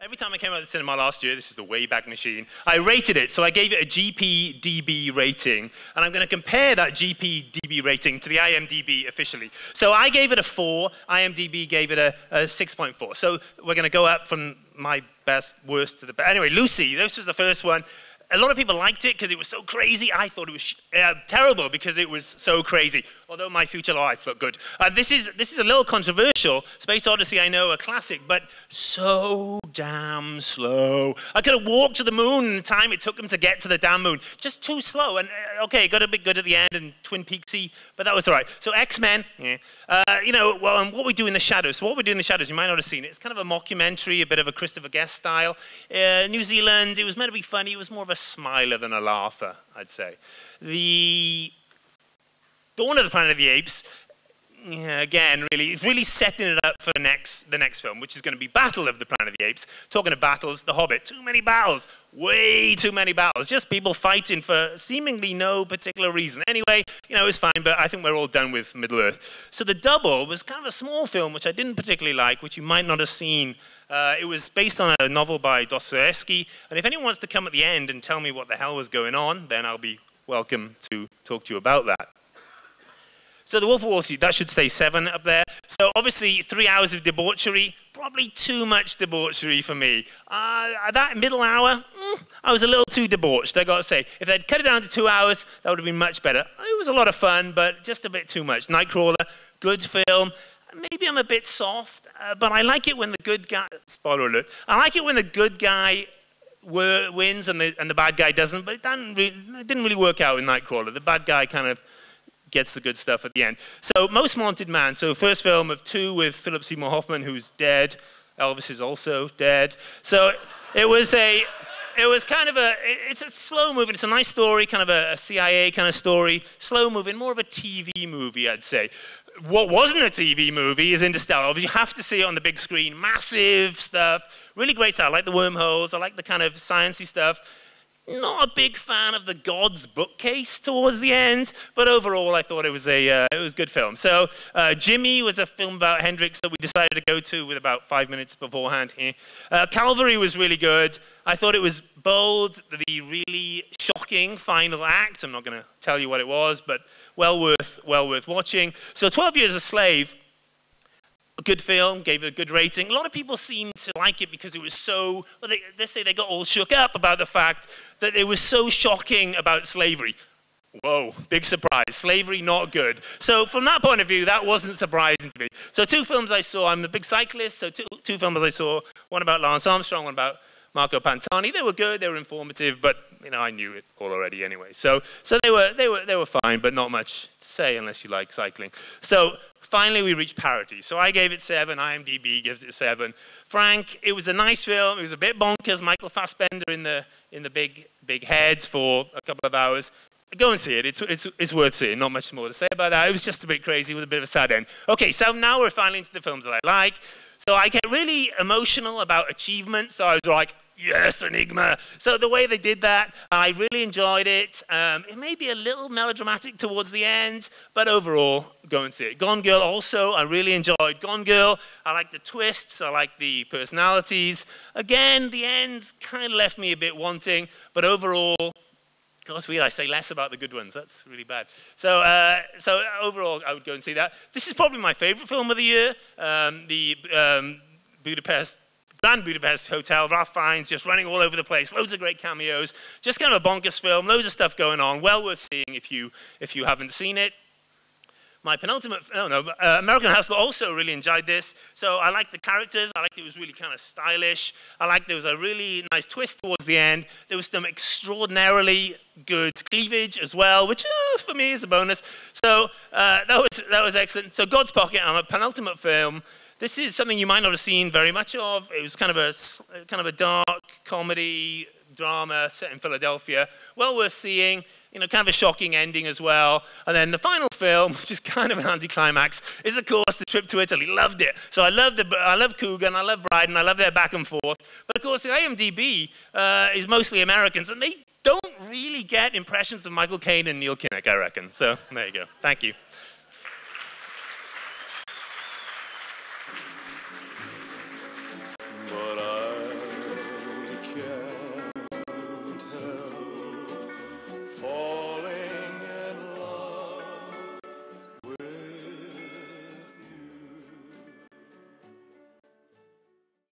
every time I came out of the cinema last year, this is the Wayback Machine, I rated it. So I gave it a GPDB rating. And I'm going to compare that GPDB rating to the IMDb officially. So I gave it a 4. IMDb gave it a 6.4. So we're going to go up from my best, worst to the best. Anyway, Lucy, this was the first one. A lot of people liked it because it was so crazy. I thought it was terrible because it was so crazy. Although my future life looked good. This is a little controversial. Space Odyssey, I know, a classic, but so damn slow. I could have walked to the moon in the time it took them to get to the damn moon. Just too slow. And okay, it got a bit good at the end and Twin Peaksy, but that was all right. So X-Men, yeah. You know, well, and What We Do in the Shadows. So What We Do in the Shadows, you might not have seen it. It's kind of a mockumentary, a bit of a Christopher Guest style. New Zealand, it was meant to be funny. It was more of a smiler than a laugher, I'd say. The Dawn of the Planet of the Apes, yeah, again, really setting it up for the next film, which is going to be Battle of the Planet of the Apes. Talking of battles, The Hobbit, too many battles, way too many battles, just people fighting for seemingly no particular reason. Anyway, you know, it's fine, but I think we're all done with Middle-earth. So The Double was kind of a small film, which I didn't particularly like, which you might not have seen. It was based on a novel by Dostoevsky, and if anyone wants to come at the end and tell me what the hell was going on, then I'll be welcome to talk to you about that. So The Wolf of Wall Street, that should stay 7 up there. So obviously 3 hours of debauchery, probably too much debauchery for me. That middle hour, I was a little too debauched, I gotta say. If they'd cut it down to 2 hours, that would have been much better. It was a lot of fun, but just a bit too much. Nightcrawler, good film. Maybe I'm a bit soft, but I like it when the good guy, spoiler alert, I like it when the good guy wins and the bad guy doesn't, but it didn't really work out in Nightcrawler. The bad guy kind of gets the good stuff at the end. So Most Wanted Man, so first film of 2 with Philip Seymour Hoffman, who's dead. Elvis is also dead. So it's a slow moving, it's a nice story, kind of a CIA kind of story, slow moving, more of a TV movie, I'd say. What wasn't a TV movie is Interstellar. You have to see it on the big screen, massive stuff, really great stuff. I like the wormholes, I like the kind of sciencey stuff. Not a big fan of the God's bookcase towards the end, but overall I thought it was a good film. So Jimmy was a film about Hendrix that we decided to go to with about 5 minutes beforehand. Calvary was really good. I thought it was bold, the really shocking final act. I'm not going to tell you what it was, but well worth watching. So 12 Years a Slave, a good film, gave it a good rating. A lot of people seem to like it because it was so, well, they say they got all shook up about the fact that it was so shocking about slavery. Whoa, big surprise. Slavery, not good. So from that point of view, that wasn't surprising to me. So 2 films I saw, I'm a big cyclist, so two films I saw, one about Lance Armstrong, one about Marco Pantani. They were good, they were informative, but you know, I knew it all already anyway. So they were fine, but not much to say unless you like cycling. So finally we reached parity. So I gave it 7, IMDb gives it 7. Frank, it was a nice film, it was a bit bonkers, Michael Fassbender in the big head for a couple of hours. Go and see it, it's worth seeing, not much more to say about that. It was just a bit crazy with a bit of a sad end. Okay, so now we're finally into the films that I like. So I get really emotional about achievements, so I was like, yes, Enigma. So the way they did that, I really enjoyed it. It may be a little melodramatic towards the end, but overall, go and see it. Gone Girl also, I really enjoyed Gone Girl. I like the twists, I like the personalities. Again, the end kind of left me a bit wanting, but overall, gosh, weird, I say less about the good ones. That's really bad. So overall, I would go and see that. This is probably my favorite film of the year. Grand Budapest Hotel, Ralph Fiennes just running all over the place, loads of great cameos, just kind of a bonkers film, loads of stuff going on, well worth seeing if you haven't seen it. My penultimate, American Hustler, also really enjoyed this. So I liked the characters, I liked it was really kind of stylish, I liked there was a really nice twist towards the end, there was some extraordinarily good cleavage as well, which for me is a bonus. So that was excellent. So God's Pocket, I'm a penultimate film. This is something you might not have seen very much of. It was kind of a dark comedy drama set in Philadelphia. Well worth seeing. You know, kind of a shocking ending as well. And then the final film, which is kind of an anticlimax, is of course the trip to Italy. Loved it. So I love Coogan, I love Bryden, I love their back and forth. But of course the IMDb is mostly Americans, and they don't really get impressions of Michael Caine and Neil Kinnock, I reckon. So there you go. Thank you.